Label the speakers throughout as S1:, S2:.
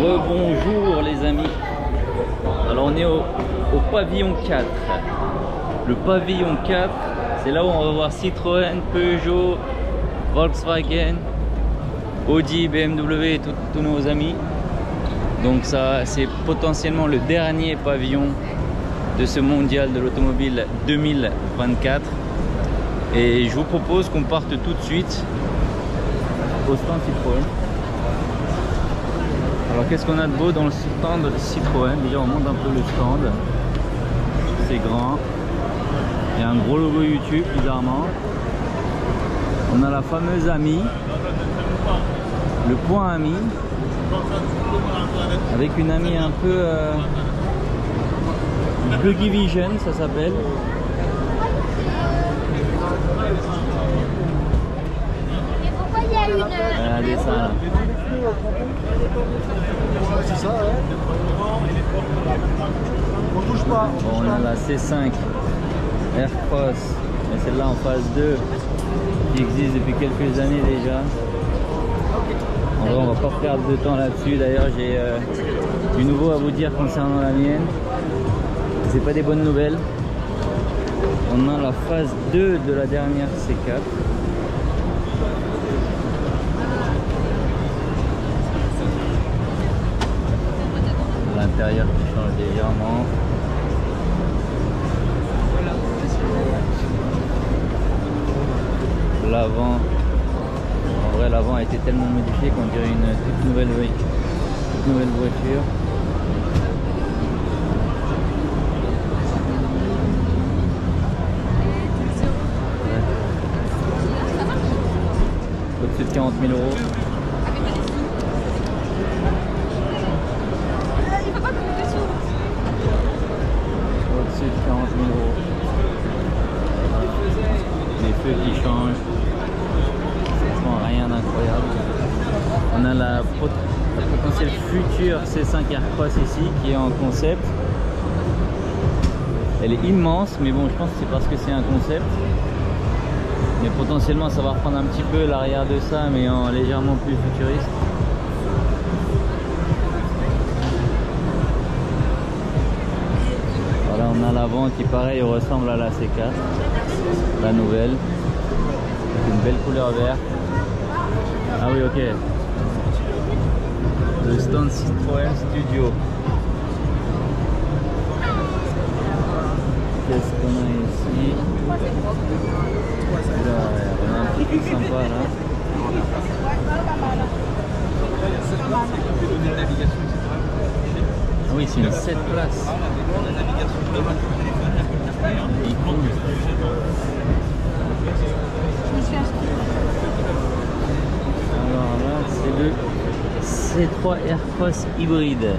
S1: Rebonjour les amis. Alors on est au pavillon 4. Le pavillon 4, c'est là où on va voir Citroën, Peugeot, Volkswagen, Audi, BMW et tous nos amis. Donc ça, c'est potentiellement le dernier pavillon de ce mondial de l'automobile 2024. Et je vous propose qu'on parte tout de suite au stand Citroën. Alors qu'est-ce qu'on a de beau dans le stand Citroën? Déjà on monte un peu le stand. C'est grand. Il y a un gros logo YouTube bizarrement. On a la fameuse Ami. Le point Ami. Avec une Ami un peu Buggy Vision, ça s'appelle. Regardez ça là.
S2: C'est ça, ouais. On bouge pas.
S1: Bon, on a la C5 Aircross, mais celle-là en phase 2 qui existe depuis quelques années déjà. En vrai, on va pas perdre de temps là-dessus. D'ailleurs, j'ai du nouveau à vous dire concernant la mienne. C'est pas des bonnes nouvelles. On a la phase 2 de la dernière C4. L'intérieur qui change légèrement. L'avant, en vrai l'avant a été tellement modifié qu'on dirait une toute nouvelle voiture. Au-dessus de 40 000 €. Au-dessus de 40 000 €. Les feux qui changent. Franchement, rien d'incroyable. On a la potentielle future C5 Aircross ici qui est en concept. Elle est immense, mais bon, je pense que c'est parce que c'est un concept. Mais potentiellement, ça va reprendre un petit peu l'arrière de ça, mais en légèrement plus futuriste. Voilà, on a l'avant qui pareil ressemble à la C4, la nouvelle, une belle couleur verte. Ah oui, ok. Le stand Citroën Studio. Qu'est-ce qu'on a ici? Là, il y en a un petit peu sympa là. Ah oui, c'est une 7 places. Alors là, c'est le C3 Aircross hybride.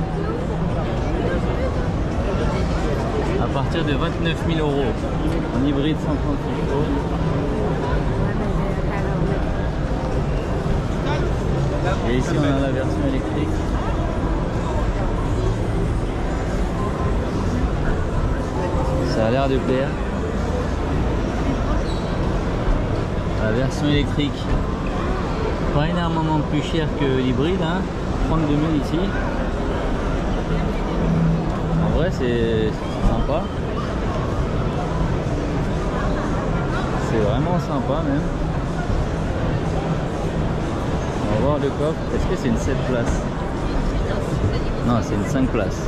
S1: À partir de 29 000 €. En hybride 138 chevaux. Et ici on a la version électrique. Ça a l'air de plaire. La version électrique, pas énormément plus cher que l'hybride, hein. 32 000 ici. En vrai c'est sympa. C'est vraiment sympa même. On va voir le coffre. Est-ce que c'est une 7 places? Non, c'est une 5 places.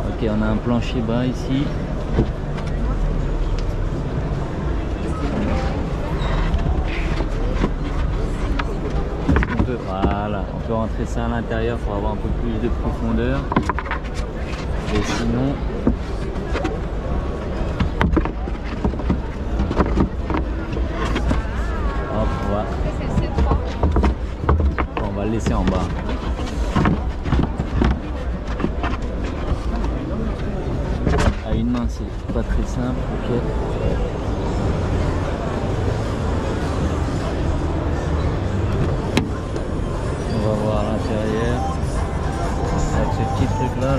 S1: Ok, on a un plancher bas ici. Voilà, on peut rentrer ça à l'intérieur pour avoir un peu plus de profondeur. Et sinon, hop, on va le laisser en bas. À une main, c'est pas très simple. Ok. On va voir l'intérieur avec ce petit truc là,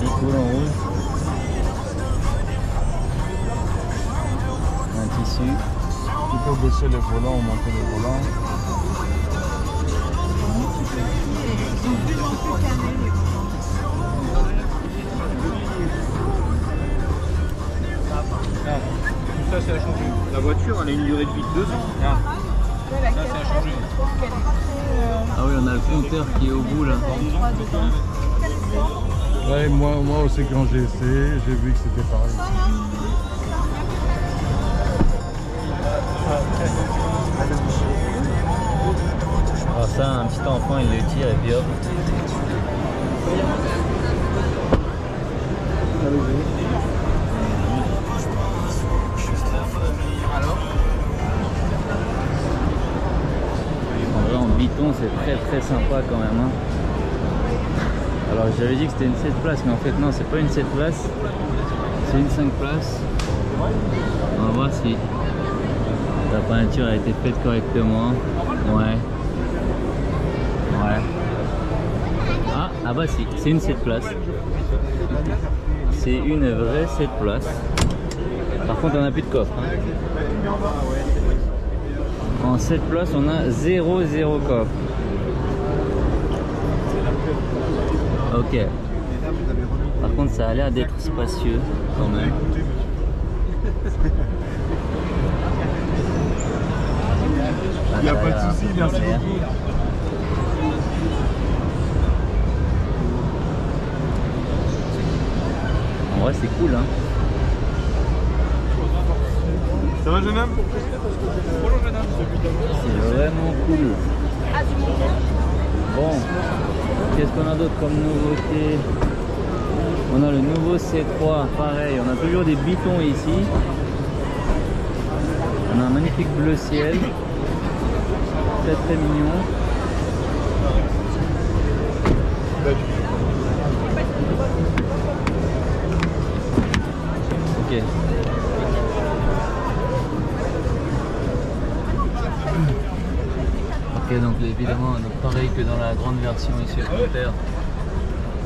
S1: bicoule en rouge, un tissu.
S2: Tu peux baisser le volant ou monter le volant.
S3: elle a une durée de vie de 2 ans. Regarde. Ça, ça a changé.
S1: Ah oui, on a le compteur qui est au bout là.
S2: Ouais, moi aussi quand j'ai essayé, j'ai vu que c'était pareil.
S1: Alors ça, un petit enfant, il le tire et puis hop. En vrai, en biton, c'est très sympa quand même. Hein. Alors j'avais dit que c'était une 7 places, mais en fait non, c'est pas une 7 places, c'est une 5 places. On va voir si la peinture a été faite correctement. Ouais. Ouais. Ah bah si, c'est une 7 places. C'est une vraie 7 places. Par contre on n'a plus de coffre. Hein. En 7 places on a 0 coffre. Ok. Par contre ça a l'air d'être spacieux quand même.
S2: Il n'y a pas de souci, merci beaucoup.
S1: En vrai c'est cool hein.
S2: Ça va jeune homme?
S1: C'est vraiment cool. Bon, qu'est-ce qu'on a d'autre comme nouveauté? On a le nouveau C3, pareil, on a toujours des bitons ici. On a un magnifique bleu ciel. Très mignon. Ok. Ok, donc évidemment, donc pareil que dans la grande version ici au compteur,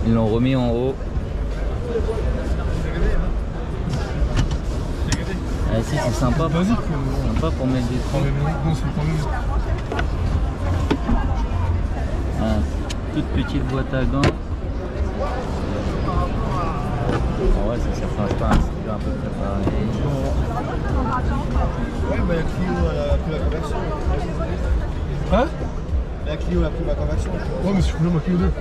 S1: ils l'ont remis en haut. Ah si, c'est sympa pour mettre des trucs. Ah, toute petite boîte à gants. Ah ouais, ça change pas, c'est un peu préparé.
S2: Ouais, mais la Clio elle a pris la conversion. Hein? La Clio a pris ma conversion. Ouais, mais c'est combien ma Clio 2?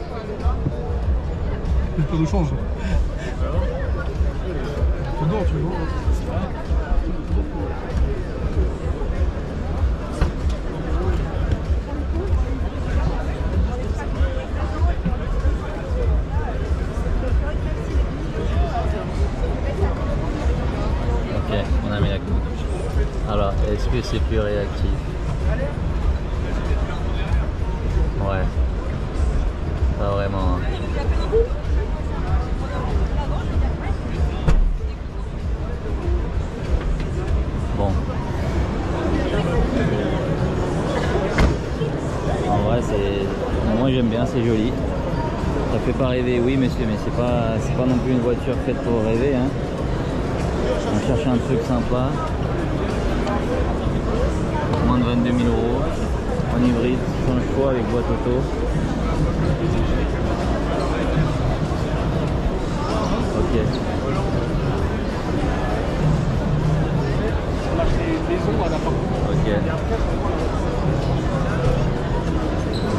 S2: Il n'y a pas de change. Dedans, tu vois.
S1: Ok, on a mis la coupe. Alors, est-ce que c'est plus réactif? Ouais. Pas vraiment. Hein. Bon. En vrai, c'est... Moi j'aime bien, c'est joli. Ça fait pas rêver, oui monsieur, mais c'est pas non plus une voiture faite pour rêver. Hein. On cherche un truc sympa. Moins de 22 000 €. En hybride, sans le choix avec boîte auto. Ok. Ok.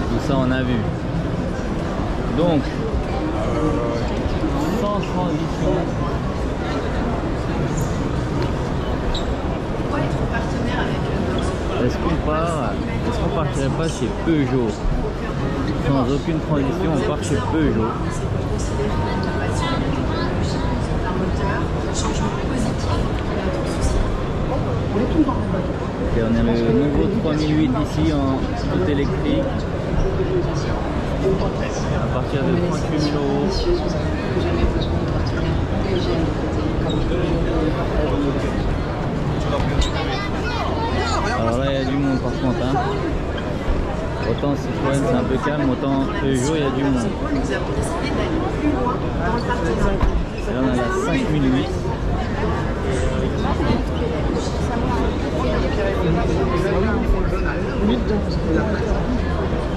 S1: Tout ça on a vu. Donc, sans transition. Est-ce qu'on partirait pas chez Peugeot? Sans aucune transition, on part chez Peugeot. Ok, on a le nouveau 3008 ici en tout électrique. À partir de 38 000 €. Alors là il y a du monde par contre. Hein. Autant Citroën c'est un peu calme, autant Peugeot il y a du monde. Et là on a la 5008.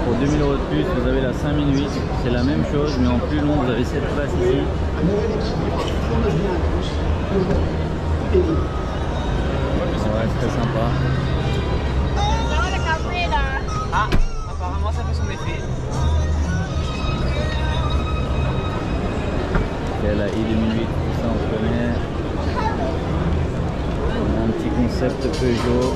S1: Pour 2 000 € de plus, vous avez la 5008, c'est la même chose, mais en plus long, vous avez cette place ici. Ouais, très sympa.
S3: Ah, apparemment ça fait son effet.
S1: Ok, la i2008, tout ça on connaît. On a un petit concept Peugeot.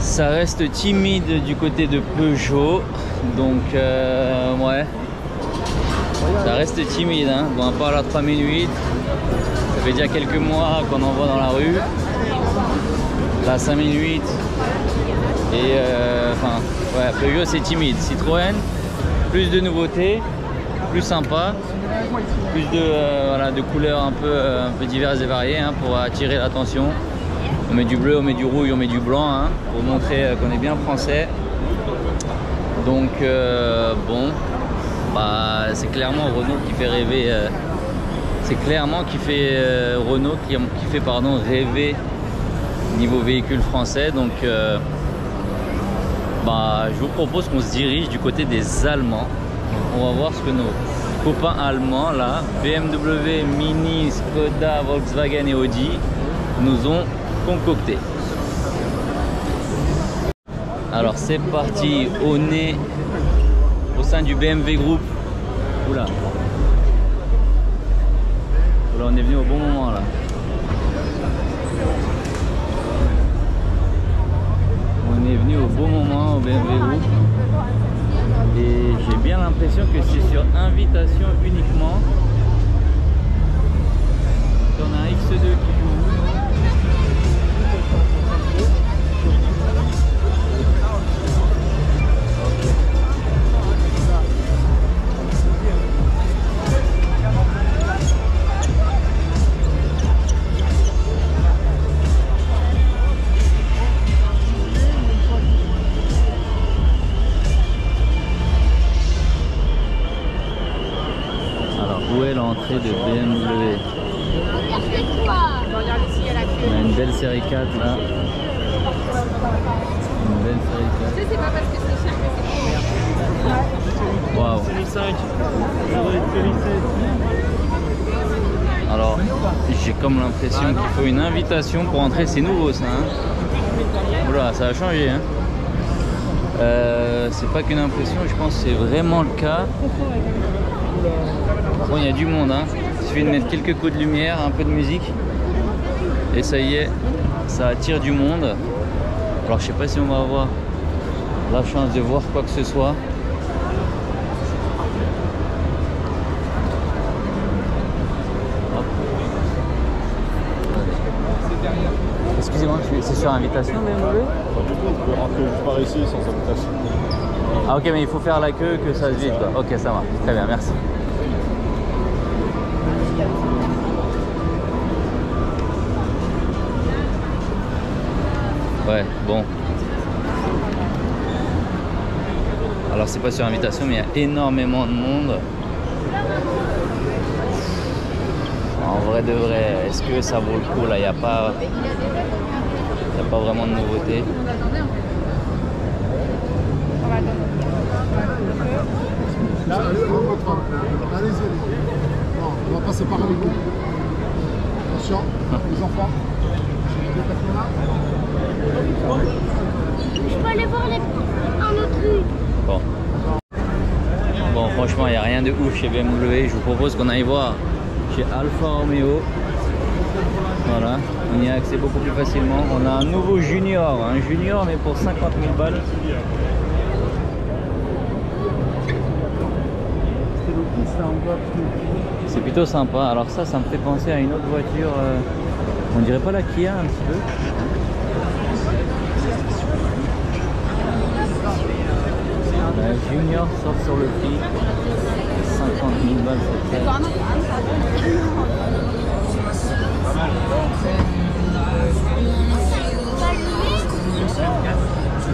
S1: Ça reste timide du côté de Peugeot, donc ouais, ça reste timide, hein. Bon, à part la 3008, ça fait déjà quelques mois qu'on en voit dans la rue, la 5008, et enfin, ouais, Peugeot c'est timide. Citroën, plus de nouveautés, plus sympa, plus de, voilà, de couleurs un peu diverses et variées, hein, pour attirer l'attention. On met du bleu, on met du rouge, on met du blanc, hein, pour montrer qu'on est bien français. Donc bon, bah, c'est clairement Renault qui fait rêver. C'est clairement qui fait Renault qui fait pardon, rêver niveau véhicule français. Donc bah, je vous propose qu'on se dirige du côté des Allemands. On va voir ce que nos copains allemands là, BMW, Mini, Skoda, Volkswagen et Audi, nous ont concocté. Alors c'est parti, au nez au sein du BMW Group. Oula. Là on est venu au bon moment là. On est venu au bon moment au BMW Group. Et j'ai bien l'impression que c'est sur invitation uniquement. On a un X2 qui joue. Où est l'entrée de BMW? On a une belle série 4 là. Une belle série 4.
S4: C'est pas parce que c'est cher que c'est cher.
S1: Waouh. Alors j'ai comme l'impression qu'il faut une invitation pour entrer. C'est nouveau ça, hein. Oula, ça a changé, hein. C'est pas qu'une impression, je pense que c'est vraiment le cas. Bon, il y a du monde, hein. Il suffit de mettre quelques coups de lumière, un peu de musique, et ça y est, ça attire du monde. Alors je sais pas si on va avoir la chance de voir quoi que ce soit. Excusez-moi, c'est sur invitation BMW?
S2: On peut rentrer par ici sans invitation.
S1: Ah ok, mais il faut faire la queue, que ça se vide quoi. Ok, ça marche, très bien, merci. Ouais, bon. Alors c'est pas sur invitation, mais il y a énormément de monde. En vrai de vrai, est-ce que ça vaut le coup là? Il n'y a pas vraiment de nouveauté.
S2: Allez-y. On va passer par avec vous. Attention, les enfants.
S4: Je peux aller voir un autre rue.
S1: Bon. Bon, franchement, il n'y a rien de ouf chez BMW. Je vous propose qu'on aille voir chez Alfa Romeo. Voilà, on y a accès beaucoup plus facilement. On a un nouveau Junior, un Junior mais pour 50 000 balles. C'est plutôt sympa. Alors ça me fait penser à une autre voiture. On dirait pas la Kia un petit peu. La Junior sort sur le prix. 50 000 balles cette fois.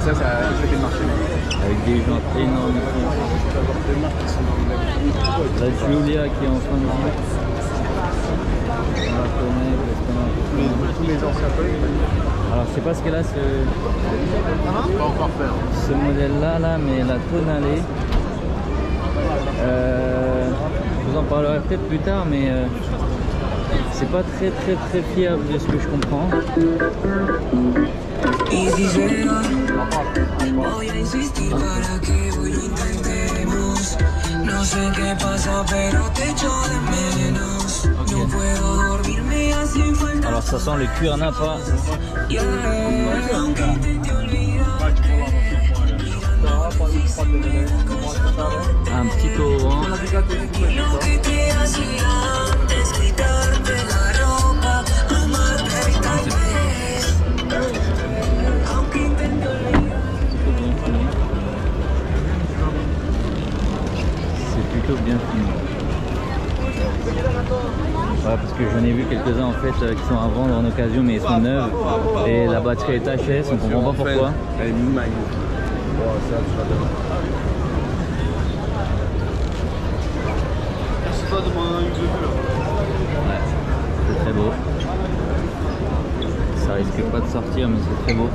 S3: Ça fait des marchés.
S1: Avec des jantes énormes. La Giulia qui est en fin de vie. On la connaît,
S2: Tous les anciens collègues.
S1: alors je sais pas ce qu'elle a
S2: Pas encore faire.
S1: ce modèle là, mais la Tonale. Je vous en parlerai peut-être plus tard, mais c'est pas très fiable de ce que je comprends.
S5: Y si se da, voy a insistir para que hoy lo intentemos. No sé qué pasa, pero te echo de menos. No puedo dormirme así falta.
S1: Alors ça sent le cuir napa.
S5: Yeah, aunque intente olvidar.
S1: Un petit colorant.
S5: Lo que te hacía es quitarte la ropa, amarte tal vez. Aunque intente olvidar.
S1: C'est plutôt bien fini. Ouais, parce que j'en ai vu quelques-uns en fait qui sont à vendre en occasion mais ils sont neufs et la batterie est HS, on comprend pas pourquoi.
S2: Elle est magnifique. Wow, ça, tu vas donner. C'est pas de mon une vue là.
S1: Ouais, c'est très beau. Ça risque pas de sortir mais c'est très beau.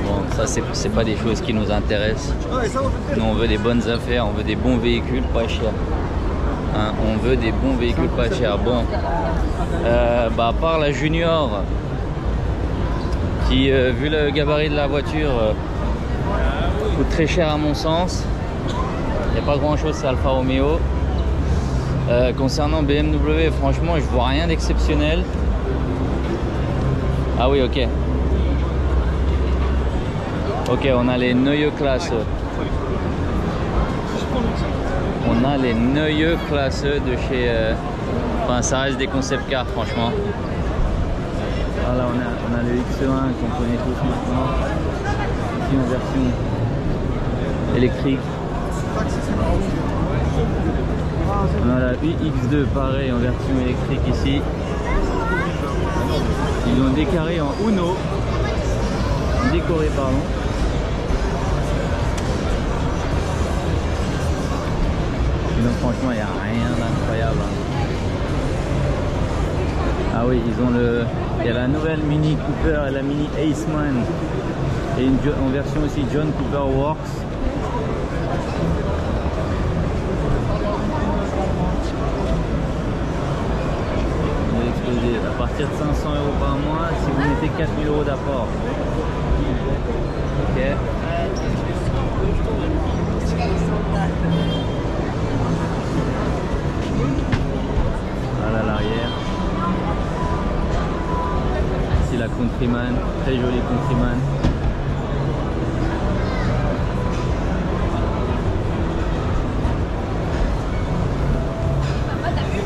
S1: Bon, ça c'est pas des choses qui nous intéressent. Nous on veut des bonnes affaires, on veut des bons véhicules pas chers. Hein, on veut des bons véhicules pas chers. Bon, à part la Junior, qui vu le gabarit de la voiture coûte très cher à mon sens. Il n'y a pas grand chose, c'est Alfa Romeo. Concernant BMW, franchement je vois rien d'exceptionnel. Ah oui, ok. Ok, on a les Neue Klasse. On a les Neue Klasse de chez... Enfin, ça reste des concept cars, franchement. Voilà, on a le X1 qu'on connaît tous maintenant. Ici en version électrique. On a la UX2, pareil, en version électrique ici. Ils l'ont décoré en Uno. Décoré, pardon. Et donc franchement, il n'y a rien d'incroyable. Ah oui, ils ont il y a la nouvelle Mini Cooper et la Mini Aceman. Et en version aussi John Cooper Works. À partir de 500 € par mois si vous mettez 4000 € d'apport. Ok. Voilà l'arrière. Ici la Countryman, très jolie Countryman.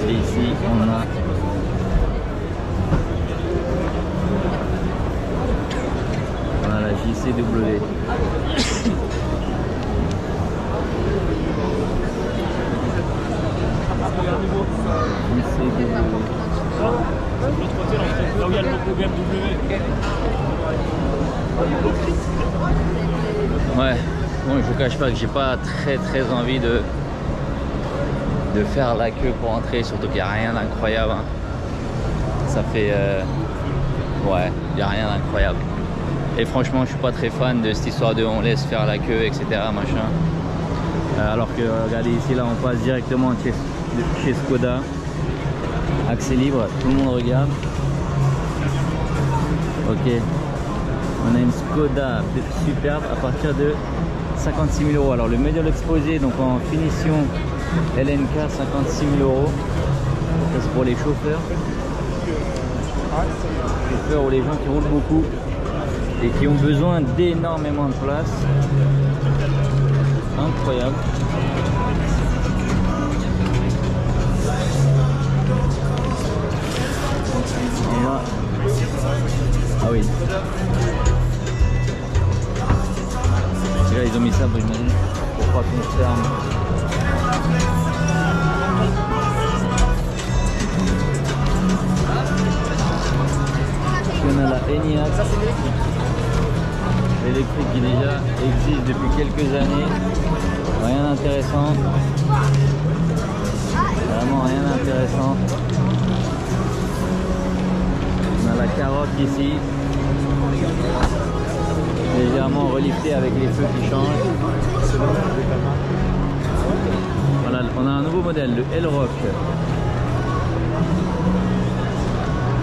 S1: Et ici on a JCW.
S6: Là où il y a le logo BMW.
S1: Ouais, bon, je vous cache pas que j'ai pas très envie de faire la queue pour entrer, surtout qu'il n'y a rien d'incroyable. Hein. Ça fait... ouais, il n'y a rien d'incroyable. Et franchement, je suis pas très fan de cette histoire de on laisse faire la queue, etc. Machin. Alors que, regardez ici, là, on passe directement chez Skoda. Accès libre, tout le monde regarde. Ok. On a une Skoda superbe à partir de 56 000 €. Alors le modèle exposé, donc en finition LNK, 56 000 €. Ça c'est pour les chauffeurs. Chauffeurs ou les gens qui roulent beaucoup et qui ont besoin d'énormément de place. Incroyable. On va... Ah oui. Là ils ont mis ça, j'imagine, pour pas qu'on se ferme. ENIAC.
S2: Ça c'est électrique.
S1: L'électrique qui déjà existe depuis quelques années. Rien d'intéressant. Vraiment rien d'intéressant. On a la carotte ici. Légèrement reliftée avec les feux qui changent. Voilà, on a un nouveau modèle, le L-Rock.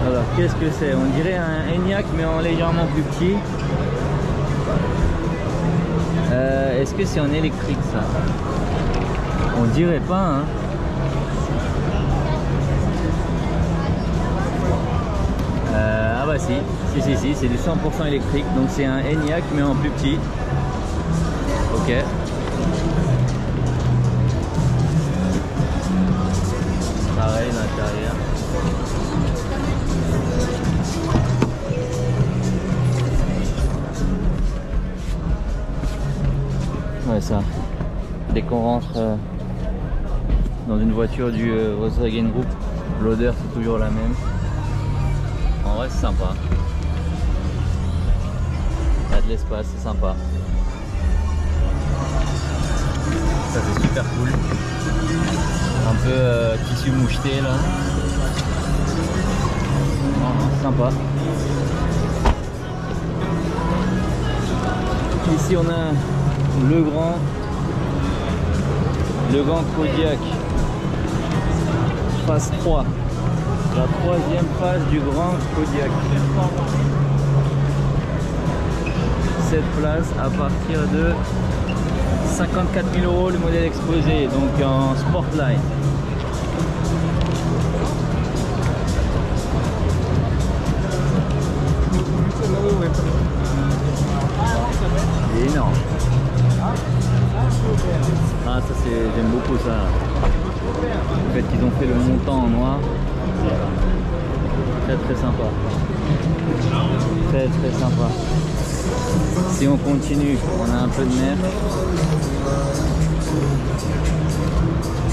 S1: Alors qu'est-ce que c'est? On dirait un ENIAC mais en légèrement plus petit. Est-ce que c'est en électrique ça? On dirait pas hein. Ah bah si, c'est du 100% électrique, donc c'est un ENIAC mais en plus petit. Ok. Pareil l'intérieur. Ouais ça. Dès qu'on rentre dans une voiture du Volkswagen Group, l'odeur c'est toujours la même. En vrai c'est sympa. Il y a de l'espace, c'est sympa. Ça c'est super cool. Un peu tissu moucheté là. Sympa. Ici on a le grand Kodiaq phase 3. La troisième phase du grand Kodiaq. 7 places à partir de 54 000 € le modèle exposé, donc en Sportline. Il est énorme. Ah ça c'est, j'aime beaucoup ça. Le fait qu'ils ont fait le montant en noir. Très très sympa. Très très sympa. Si on continue, on a un peu de mer.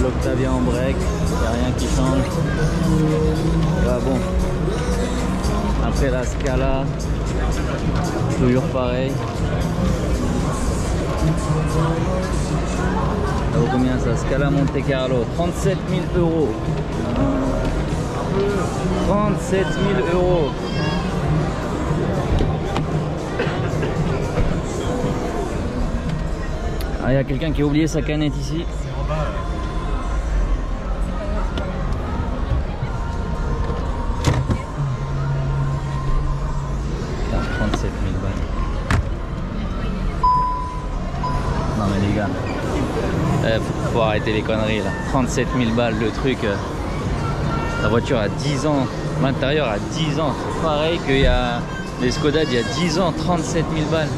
S1: L'Octavia en break, il n'y a rien qui change. Bah bon. Après la Scala, toujours pareil. Ça vaut combien ça? Scala Monte Carlo, 37 000 €. 37 000 €. Ah, il y a quelqu'un qui a oublié sa canette ici.
S2: C'est en bas.
S1: 37 000 balles. Non mais les gars, faut arrêter les conneries là. 37 000 balles le truc. La voiture a 10 ans, l'intérieur a 10 ans. C'est pareil qu'il y a les Skoda il y a 10 ans, 37 000 balles.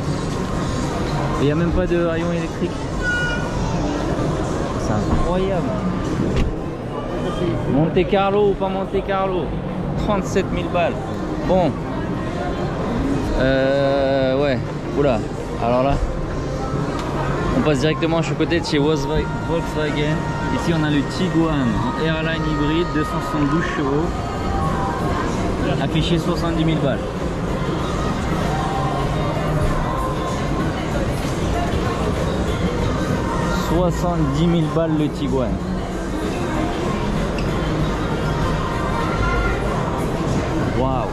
S1: Et il n'y a même pas de rayon électrique. C'est incroyable. Monte Carlo ou pas Monte Carlo, 37 000 balles. Bon. Ouais. Oula. Alors là, on passe directement à côté de chez Volkswagen. Ici on a le Tiguan en Airline hybride, 272 chevaux. Affiché 70 000 balles. « 70 000 balles le Tiguan. » Waouh.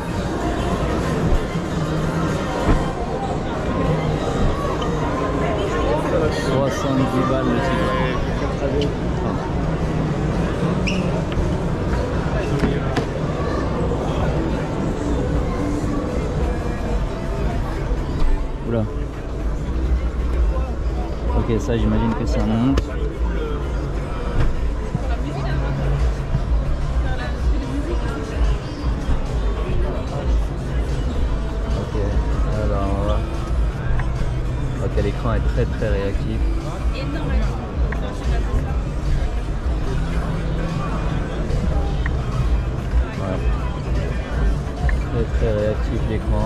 S1: « 70 balles le Tiguan. » Oula. Ok, ça j'imagine que ça monte. Ok, alors on va. Ok, l'écran est très très réactif. Ouais. Très très réactif l'écran.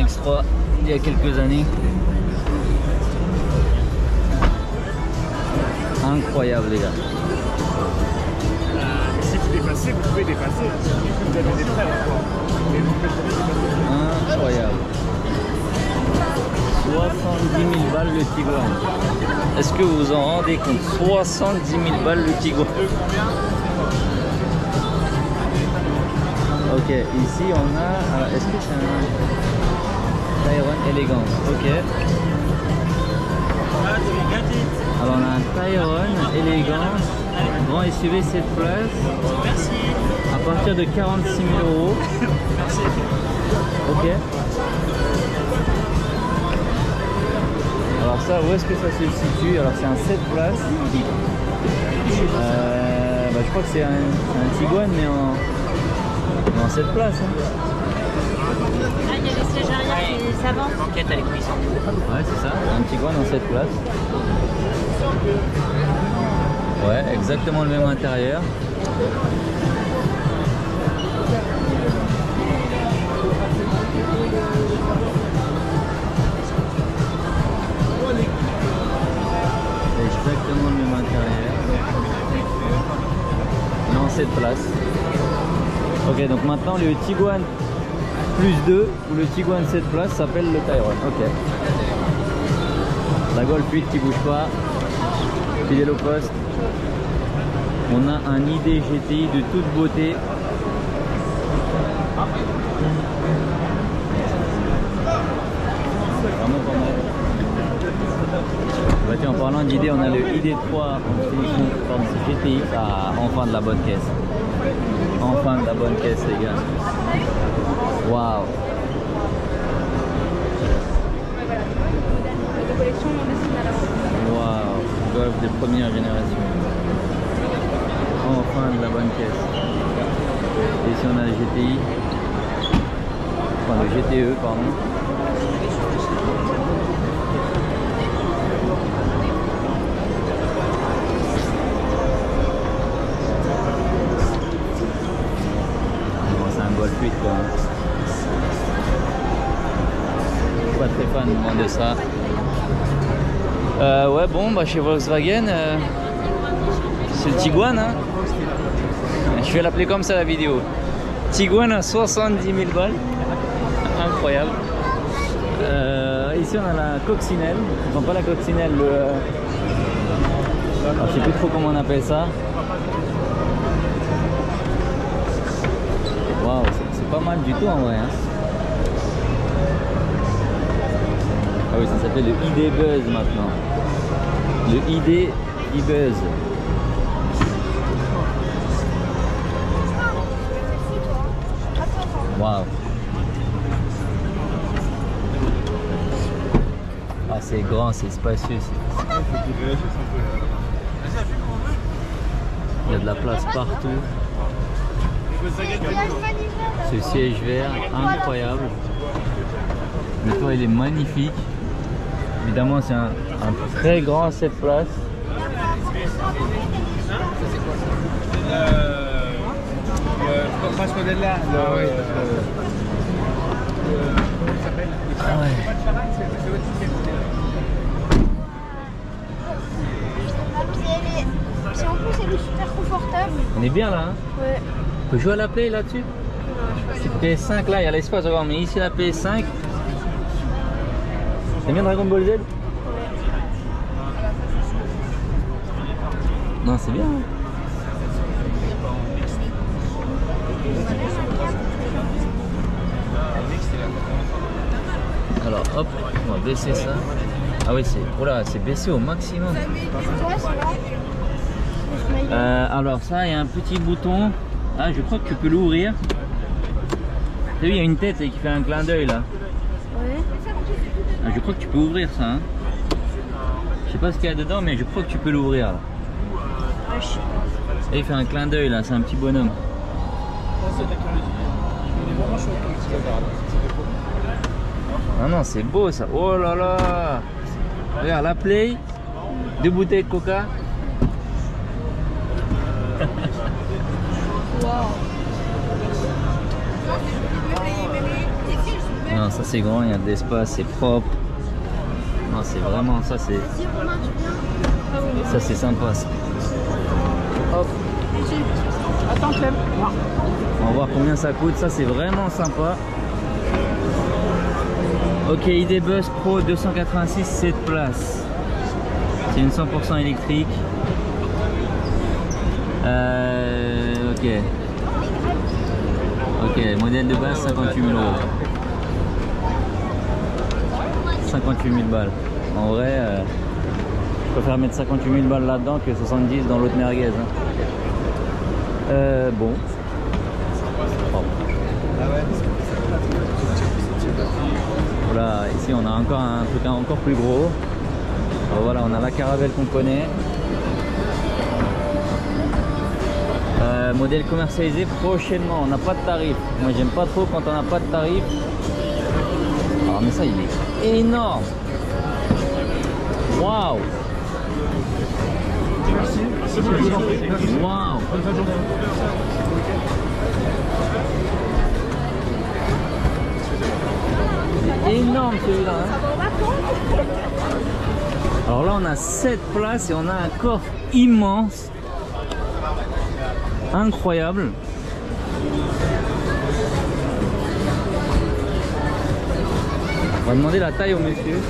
S1: X3 il y a quelques années. Incroyable les gars.
S6: Si vous dépassez, vous pouvez dépasser. Vous avez des frères.
S1: Incroyable. 70 000 balles le Tiguan. Est-ce que vous vous en rendez compte? 70 000 balles le Tiguan. Ok, ici on a... Alors, est-ce que c'est un Tayron Elegance? Ok. Alors on a un Tayron Elegance, grand SUV 7 places. À partir de 46 000 euros. Ok. Alors ça, où est-ce que ça se situe? Alors c'est un 7 places. Je crois que c'est un Tiguan mais en 7 places. Hein.
S4: Ah, il y a les sièges arrière et avant.
S3: Banquette avec cuisson.
S1: Ouais, c'est ça, un Tiguan en 7 places. Ouais, exactement le même intérieur. Exactement le même intérieur. Mais en 7 places. Ok, donc maintenant le Tiguan plus 2 ou le Tiguan 7 places s'appelle le Tayron. Ok. La Golf 8 qui bouge pas. Fidèle au poste. On a un ID GTI de toute beauté. Vraiment pas mal. Bah tiens, en parlant d'ID, on a le ID3 en finition, pardon, c'est GTI. Ah, enfin de la bonne caisse. Enfin de la bonne caisse les gars. Waouh. Waouh. Golf de première génération. Enfin de la bonne caisse. Et ici on a le GTI. Enfin le GTE pardon. C'est un Golf 8 quoi. Je suis pas très fan de ça. Ouais bon bah chez Volkswagen c'est le Tiguan hein. Je vais l'appeler comme ça la vidéo. Tiguan à 70 000 balles. Incroyable. Ici on a la coccinelle. Enfin pas la coccinelle, alors, je sais plus trop comment on appelle ça. Waouh, c'est pas mal du tout en vrai hein. Ah oui, ça s'appelle le ID Buzz maintenant. Le ID e-Buzz. Waouh. Ah c'est grand, c'est spacieux. Il y a de la place partout. Ce siège vert, incroyable. Le toit il est magnifique. Évidemment c'est un très grand 7 places.
S2: Pas ce modèle-là.
S1: Ah ouais.
S7: Si en plus elle est super confortable.
S1: On est bien là hein.
S7: Ouais.
S1: On peut jouer à la Play là-dessus. C'est PS5 là, il y a l'espace encore, mais ici la PS5. T'aimes bien Dragon Ball Z? Non, c'est bien. Hein. Alors hop, on va baisser ça. Ah oui, c'est baissé au maximum. Alors ça, il y a un petit bouton. Ah, je crois que tu peux l'ouvrir. T'as vu, il y a une tête qui fait un clin d'œil là.
S7: Ouais.
S1: Ah, je crois que tu peux ouvrir ça. Hein. Je sais pas ce qu'il y a dedans, mais je crois que tu peux l'ouvrir là.
S7: Ouais, je sais pas.
S1: Et il fait un clin d'œil là, c'est un petit bonhomme. Ah non, c'est beau ça. Oh là là. Regarde la Play. 2 bouteilles de coca.
S7: Wow.
S1: Non, Non, ça c'est grand, il y a de l'espace, c'est propre. Non, c'est vraiment, ça c'est sympa. Ça. Hop.
S4: Attends, Clem.
S1: On va voir combien ça coûte, ça c'est vraiment sympa. Ok, ID Buzz Pro 286, 7 places. C'est une 100% électrique. Ok. Ok, modèle de base 58 000 euros. 58 000 balles. En vrai, je préfère mettre 58 000 balles là-dedans que 70 dans l'autre merguez. Hein. Bon. Voilà, ici on a encore un truc encore plus gros. Alors voilà, on a la Caravelle qu'on connaît. Modèle commercialisé prochainement, on n'a pas de tarif. Moi j'aime pas trop quand on n'a pas de tarif. Alors mais ça il est énorme. Waouh. Waouh. Il est énorme celui-là. Hein. Alors là on a 7 places et on a un coffre immense. Incroyable. On va demander la taille au monsieur.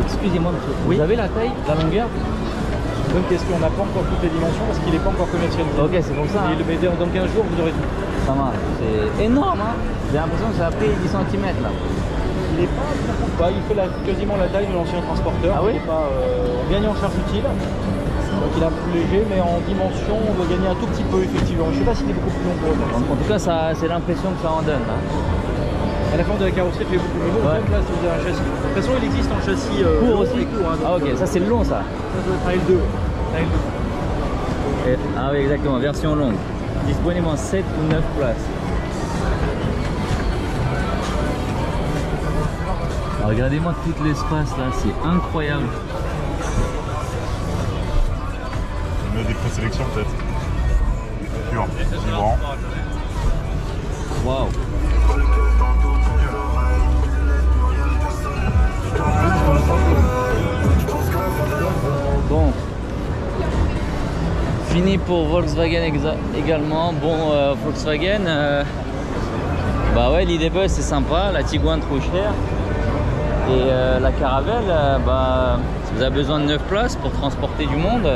S1: Excusez-moi monsieur, oui. Vous avez la taille, la longueur?
S6: Bonne question, on n'a pas encore toutes les dimensions parce qu'il n'est pas encore commercialisé.
S1: Ok, c'est pour ça. Hein.
S6: Mais dans 15 jours, vous aurez tout.
S1: Ça marche, c'est énorme. Hein. J'ai l'impression que ça a pris 10 cm là.
S6: Il n'est pas beaucoup pas, il fait quasiment la taille de l'ancien transporteur.
S1: Ah oui,
S6: on gagne en charge utile. Donc il est un peu plus léger, mais en dimension, on doit gagner un tout petit peu effectivement. Je ne sais pas s'il est beaucoup plus long pour autant.
S1: En tout cas, c'est l'impression que ça en donne. Hein.
S6: À la fin de la carrosserie, fait beaucoup plus long.
S1: Ouais.
S6: Là, c'est un châssis. De toute façon, il existe en châssis
S1: court aussi.
S6: Court, hein,
S1: ah ok, ça c'est le long ça.
S6: Ça doit être un L2.
S1: Ah oui, exactement, version longue. Disponible en 7 ou 9 places. Alors, regardez-moi tout l'espace là, c'est incroyable.
S8: On a des présélections peut-être. Pur, vivant.
S1: Waouh. Bon. Fini pour Volkswagen également. Bon, Volkswagen, bah ouais, l'ID Buzz c'est sympa, la Tiguan trop chère. Et la Caravelle, bah, si vous avez besoin de 9 places pour transporter du monde,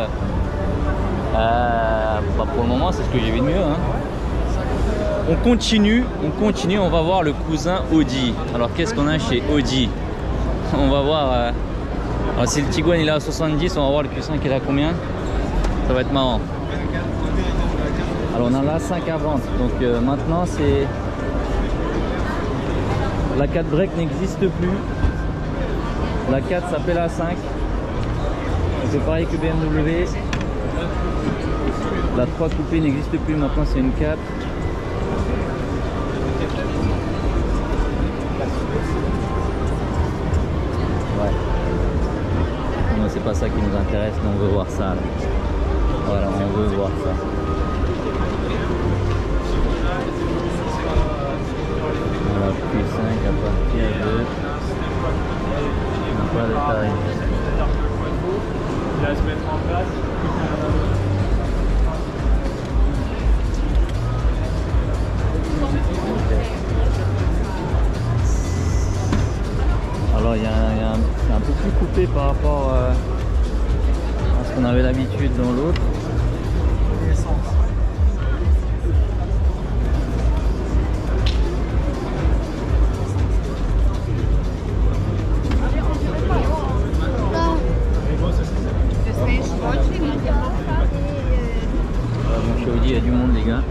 S1: bah, pour le moment c'est ce que j'ai vu de mieux. Hein. On continue, on va voir le cousin Audi. Alors qu'est-ce qu'on a chez Audi? On va voir, alors, si le Tiguan il est à 70, on va voir le Q5 il est à combien? Ça va être marrant. Alors on a l'A5 à vente, donc maintenant c'est... La 4 break n'existe plus. La 4 s'appelle A5. C'est pareil que BMW. La 3 coupée n'existe plus, maintenant c'est une 4. Ouais. Non, c'est pas ça qui nous intéresse, mais on veut voir ça. Là. Voilà, on veut voir ça. Voilà, Q5 à partir de... On n'a pas de taille.
S6: Il va se mettre en place.
S1: Alors il y a un peu plus coupé par rapport à ce qu'on avait l'habitude dans l'autre. Chez Audi il y a du monde les gars.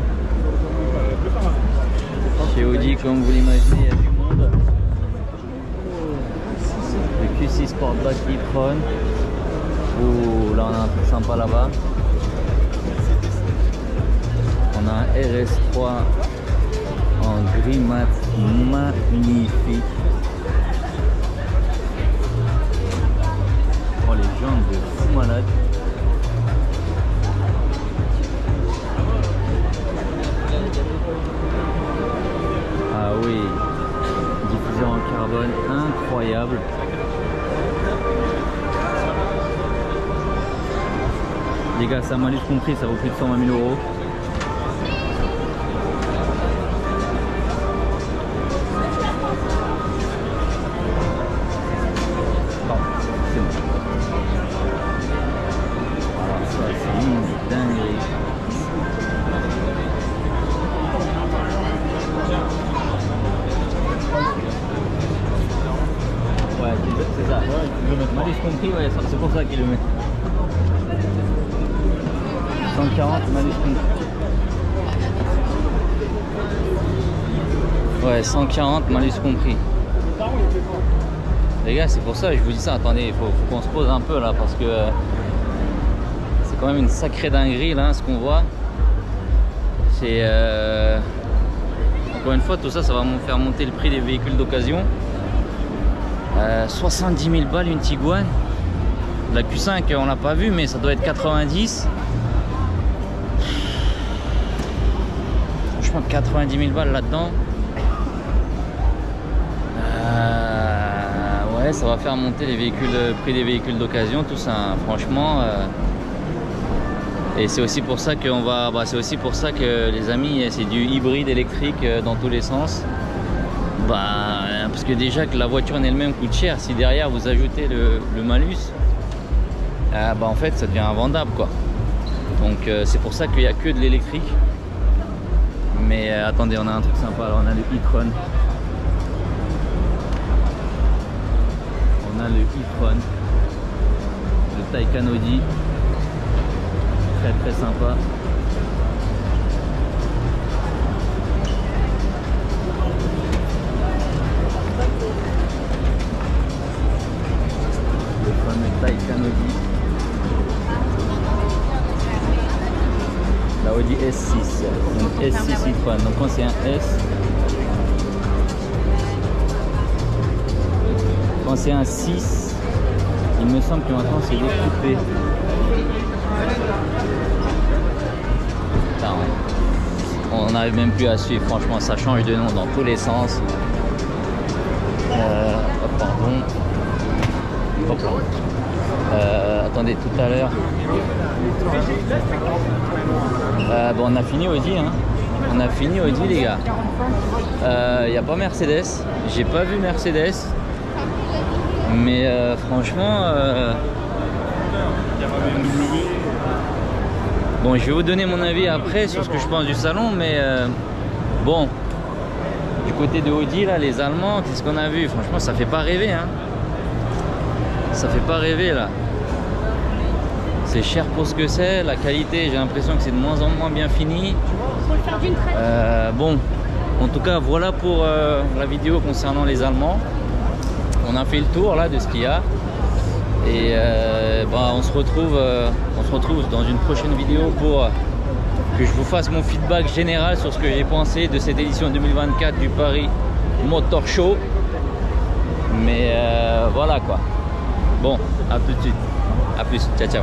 S1: Chez Audi comme vous l'imaginez il y a du monde. Le Q6 Sportback e-tron. Ouh, là on a un truc sympa là-bas. On a un RS3 en gris mat magnifique. Oh les jambes de fou malade. Les gars, ça malus compris, ça vaut plus de 120 000 euros.
S6: C'est ça.
S1: Ouais, malus compris, ouais, c'est pour ça qu'il le met. 140 malus compris. Ouais, 140 malus compris. Les gars, c'est pour ça que je vous dis ça. Attendez, il faut qu'on se pose un peu là parce que c'est quand même une sacrée dinguerie là, ce qu'on voit. C'est encore une fois, tout ça, ça va me faire monter le prix des véhicules d'occasion. 70 000 balles une Tiguan. La Q5 on l'a pas vu, mais ça doit être 90. Franchement 90 000 balles là-dedans. Ouais, ça va faire monter les véhicules, le prix des véhicules d'occasion, tout ça, hein, franchement. Et c'est aussi pour ça qu'on va, c'est aussi pour ça que les amis, c'est du hybride électrique dans tous les sens. Parce que déjà que la voiture en elle-même coûte cher, si derrière vous ajoutez le malus, en fait ça devient invendable quoi. Donc c'est pour ça qu'il n'y a que de l'électrique. Mais attendez, on a un truc sympa, alors on a le e-tron. On a le e-tron, le Taycan Audi, très sympa. Le fameux Taycan Audi, la Audi S6, donc S6 e-tron, donc quand c'est un S, quand c'est un 6, il me semble que maintenant c'est découpé. Putain, on n'arrive même plus à suivre, franchement ça change de nom dans tous les sens. Pardon. Hop là. Attendez, tout à l'heure. On a fini Audi, hein. On a fini Audi les gars. Il n'y a pas Mercedes. J'ai pas vu Mercedes. Mais franchement, bon, je vais vous donner mon avis après sur ce que je pense du salon, mais bon, du côté de Audi là, les Allemands, qu'est-ce qu'on a vu? Franchement, ça fait pas rêver, hein. Ça fait pas rêver là. C'est cher pour ce que c'est, la qualité, j'ai l'impression que c'est de moins en moins bien fini. Bon, en tout cas, voilà pour la vidéo concernant les Allemands. On a fait le tour là de ce qu'il y a et on se retrouve dans une prochaine vidéo pour que je vous fasse mon feedback général sur ce que j'ai pensé de cette édition 2024 du Paris Motor Show. Mais voilà quoi. Bon, à tout de suite, à plus, ciao ciao.